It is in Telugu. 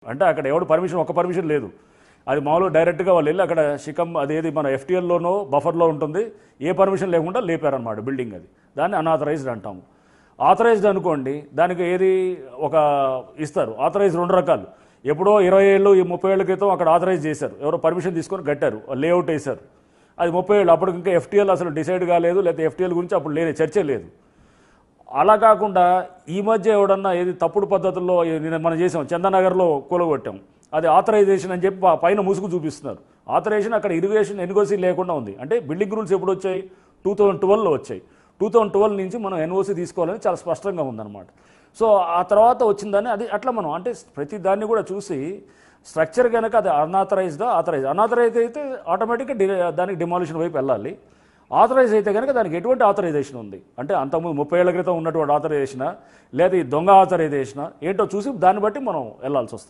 అంటే అక్కడ ఎవడు పర్మిషన్ ఒక్క పర్మిషన్ లేదు. అది మామూలుగా డైరెక్ట్గా వాళ్ళు వెళ్ళి అక్కడ శిఖం అదేది మన ఎఫ్టీఎల్లోనో బఫర్లో ఉంటుంది, ఏ పర్మిషన్ లేకుండా లేపారనమాట బిల్డింగ్. అది దాన్ని అన్ఆథరైజ్డ్ అంటాము. ఆథరైజ్డ్ అనుకోండి, దానికి ఏది ఒక ఇస్తారు. ఆథరైజ్డ్ రెండు రకాలు. ఎప్పుడో 20 ఏళ్ళు 30 ఏళ్ళ క్రితం అక్కడ ఆథరైజ్ చేశారు, ఎవరో పర్మిషన్ తీసుకొని కట్టారు, లేఅవుట్ వేశారు. అది 30 ఏళ్ళు, అప్పటికి ఇంకా ఎఫ్టీఎల్ అసలు డిసైడ్ కాలేదు, లేకపోతే ఎఫ్టీఎల్ గురించి అప్పుడు లేని చర్చే లేదు. అలా కాకుండా ఈ మధ్య ఎవడన్నా ఏది తప్పుడు పద్ధతుల్లో మనం చేసాం, చందనగర్లో కూలగొట్టాం, అది ఆథరైజేషన్ అని చెప్పి పైన ముసుగు చూపిస్తున్నారు. ఆథరైజేషన్ అక్కడ ఇరిగేషన్ ఎన్ఓసీ లేకుండా ఉంది. అంటే బిల్డింగ్ రూల్స్ ఎప్పుడు వచ్చాయి? 2012లో వచ్చాయి. 2012 నుంచి మనం ఎన్ఓసీ తీసుకోవాలని చాలా స్పష్టంగా ఉందన్నమాట. సో ఆ తర్వాత వచ్చిందని అది అట్లా మనం అంటే ప్రతి దాన్ని కూడా చూసి స్ట్రక్చర్ కనుక అది అన్ఆథరైజ్డా అన్ఆథరైజ్ అయితే ఆటోమేటిక్గా దానికి డిమాలిషన్ వైపు వెళ్ళాలి. ఆథరైజ్ అయితే కనుక దానికి ఎటువంటి ఆథరైజేషన్ ఉంది అంటే అంతకుముందు 30 ఏళ్ల క్రితం ఉన్నటువంటి ఆథరైజేషనా లేదా ఈ దొంగ ఆథరైజేషనా ఏంటో చూసి దాన్ని బట్టి మనం వెళ్ళాల్సి వస్తుంది.